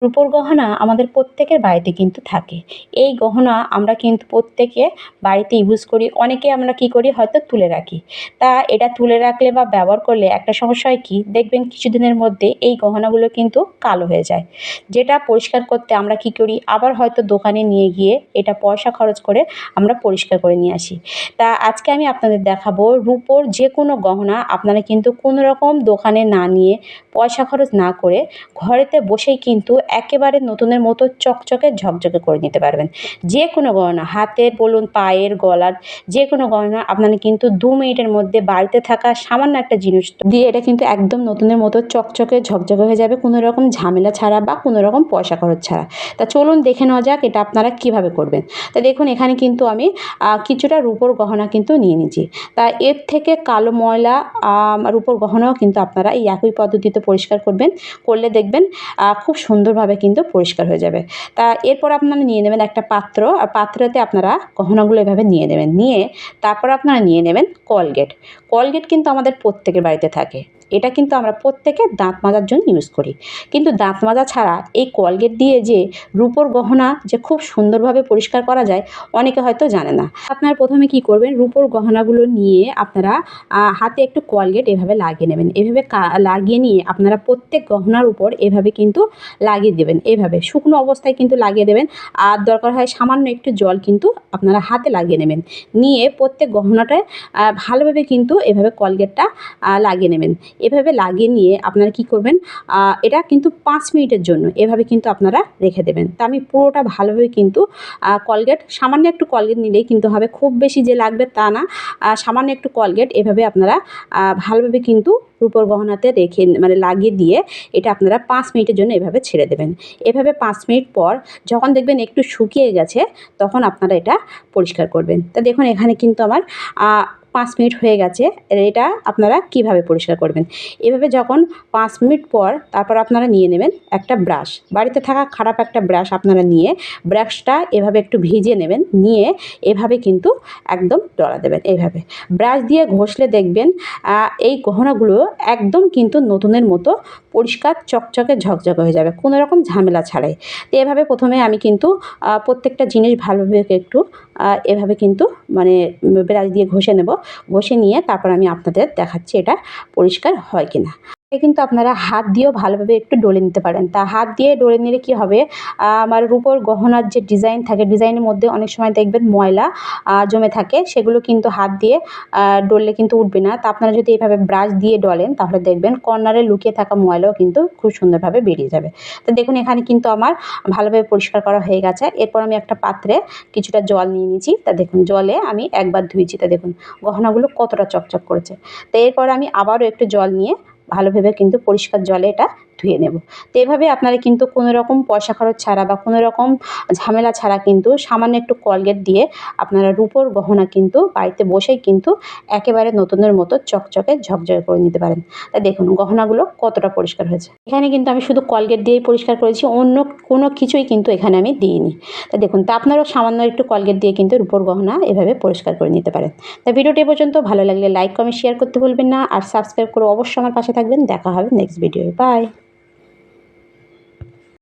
রূপোর গহনা আমাদের প্রত্যেকের বাড়িতে কিন্তু থাকে। এই গহনা আমরা কিন্তু প্রত্যেকে বাড়িতে ইউজ করি। অনেকে আমরা কী করি হয়তো তুলে রাখি। তা এটা তুলে রাখলে বা ব্যবহার করলে একটা সমস্যা হয় কি, দেখবেন কিছুদিনের মধ্যে এই গহনাগুলো কিন্তু কালো হয়ে যায়। যেটা পরিষ্কার করতে আমরা কী করি, আবার হয়তো দোকানে নিয়ে গিয়ে এটা পয়সা খরচ করে আমরা পরিষ্কার করে নিয়ে আসি। তা আজকে আমি আপনাদের দেখাবো রূপোর যে কোনো গহনা আপনারা কিন্তু কোনো রকম দোকানে না নিয়ে, পয়সা খরচ না করে ঘরেতে বসেই কিন্তু একেবারে নতুনের মতো চকচকে ঝকঝকে করে নিতে পারবেন। যে কোনো গয়না, হাতের বলুন, পায়ের, গলার যে কোনো গয়না আপনারা কিন্তু 2 মিনিটের মধ্যে বাড়িতে থাকা সামান্য একটা জিনিস দিয়ে এটা কিন্তু একদম নতুনের মতো চকচকে ঝকঝকে হয়ে যাবে, কোনো রকম ঝামেলা ছাড়া বা কোনো রকম পয়সা খরচ ছাড়া। তা চলুন দেখে নেওয়া যাক এটা আপনারা কীভাবে করবেন। তা দেখুন এখানে কিন্তু আমি কিছুটা রূপোর গহনা কিন্তু নিয়ে নিয়েছি। তা এর থেকে কালো ময়লা রূপোর গহনাও কিন্তু আপনারা এই একই পদ্ধতিতে পরিষ্কার করবেন। করলে দেখবেন খুব সুন্দরভাবে কিন্তু পরিষ্কার হয়ে যাবে। তা এরপর আপনারা নিয়ে নেবেন একটা পাত্র, আর পাত্রতে আপনারা গহনাগুলো এভাবে নিয়ে নেবেন। নিয়ে তারপর আপনারা নিয়ে নেবেন কলগেট। কলগেট কিন্তু আমাদের প্রত্যেকের বাড়িতে থাকে। এটা কিন্তু আমরা প্রত্যেকে দাঁত মাজার জন্য ইউজ করি। কিন্তু দাঁত মাজা ছাড়া এই কলগেট দিয়ে যে রূপোর গহনা যে খুব সুন্দরভাবে পরিষ্কার করা যায়, অনেকে হয়তো জানে না। আপনারা প্রথমে কী করবেন, রূপোর গহনাগুলো নিয়ে আপনারা হাতে একটু কলগেট এভাবে লাগিয়ে নেবেন। এভাবে লাগিয়ে নিয়ে আপনারা প্রত্যেক গহনার উপর এভাবে কিন্তু লাগিয়ে দেবেন। এভাবে শুকনো অবস্থায় কিন্তু লাগিয়ে দেবেন। আর দরকার হয় সামান্য একটু জল কিন্তু আপনারা হাতে লাগিয়ে নেবেন। নিয়ে প্রত্যেক গহনাটায় ভালোভাবে কিন্তু এভাবে কলগেটটা লাগিয়ে নেবেন। এভাবে লাগিয়ে নিয়ে আপনারা কী করবেন, এটা কিন্তু 5 মিনিটের জন্য এভাবে কিন্তু আপনারা রেখে দেবেন। তা আমি পুরোটা ভালোভাবে কিন্তু কলগেট, সামান্য একটু কলগেট নিলেই কিন্তু হবে, খুব বেশি যে লাগবে তা না। সামান্য একটু কলগেট এভাবে আপনারা ভালোভাবে কিন্তু রূপোর গহনাতে রেখে মানে লাগিয়ে দিয়ে এটা আপনারা 5 মিনিটের জন্য এভাবে ছেড়ে দেবেন। এভাবে 5 মিনিট পর যখন দেখবেন একটু শুকিয়ে গেছে, তখন আপনারা এটা পরিষ্কার করবেন। তা দেখুন এখানে কিন্তু আমার 5 মিনিট হয়ে গেছে। এটা আপনারা কীভাবে পরিষ্কার করবেন, এভাবে যখন 5 মিনিট পর তারপর আপনারা নিয়ে নেবেন একটা ব্রাশ। বাড়িতে থাকা খারাপ একটা ব্রাশ আপনারা নিয়ে ব্রাশটা এভাবে একটু ভিজিয়ে নেবেন। নিয়ে এভাবে কিন্তু একদম ডলা দেবেন। এইভাবে ব্রাশ দিয়ে ঘষলে দেখবেন এই গহনাগুলো একদম কিন্তু নতুনের মতো পরিষ্কার চকচকে ঝকঝকে হয়ে যাবে, কোনো রকম ঝামেলা ছাড়াই। তো এভাবে প্রথমে আমি কিন্তু প্রত্যেকটা জিনিস ভালোভাবে একটু এভাবে কিন্তু মানে ব্রাশ দিয়ে ঘষে নেব। ঘষে নিয়ে তারপর আমি আপনাদের দেখাচ্ছি এটা পরিষ্কার হয় কি না। কিন্তু আপনারা হাত দিয়েও ভালোভাবে একটু ডলে নিতে পারেন। তা হাত দিয়ে ডলে নিলে কী হবে, আমার রূপোর গহনার যে ডিজাইন থাকে, ডিজাইনের মধ্যে অনেক সময় দেখবেন ময়লা জমে থাকে, সেগুলো কিন্তু হাত দিয়ে ডললে কিন্তু উঠবে না। তা আপনারা যদি এভাবে ব্রাশ দিয়ে ডলেন তাহলে দেখবেন কর্নারে লুকিয়ে থাকা ময়লাও কিন্তু খুব সুন্দরভাবে বেরিয়ে যাবে। তো দেখুন এখানে কিন্তু আমার ভালোভাবে পরিষ্কার করা হয়ে গেছে। এরপর আমি একটা পাত্রে কিছুটা জল নিয়ে নিয়েছি। তা দেখুন জলে আমি একবার ধুয়েছি। তা দেখুন গহনাগুলো কতটা চকচক করেছে। তো এরপর আমি আবারও একটু জল নিয়ে ভালোভাবে কিন্তু পরিষ্কার জলে এটা ধুয়ে নেব। তো এভাবে আপনারা কিন্তু কোনো রকম পয়সা খরচ ছাড়া বা কোনো রকম ঝামেলা ছাড়া কিন্তু সামান্য একটু কলগেট দিয়ে আপনারা রূপোর গহনা কিন্তু বাড়িতে বসেই কিন্তু একেবারে নতুনের মতো চকচকে ঝকঝকে করে নিতে পারেন। তা দেখুন গহনাগুলো কতটা পরিষ্কার হয়েছে। এখানে কিন্তু আমি শুধু কলগেট দিয়েই পরিষ্কার করেছি, অন্য কোনো কিছুই কিন্তু এখানে আমি দিইনি। তা দেখুন, তা আপনারাও সামান্য একটু কলগেট দিয়ে কিন্তু রূপোর গহনা এভাবে পরিষ্কার করে নিতে পারেন। তা ভিডিওটি এ পর্যন্ত, ভালো লাগলে লাইক, কমেন্ট, শেয়ার করতে ভুলবেন না। আর সাবস্ক্রাইব করে অবশ্যই আমার পাশে থাকবেন। দেখা হবে নেক্সট ভিডিওয়ে। বাই।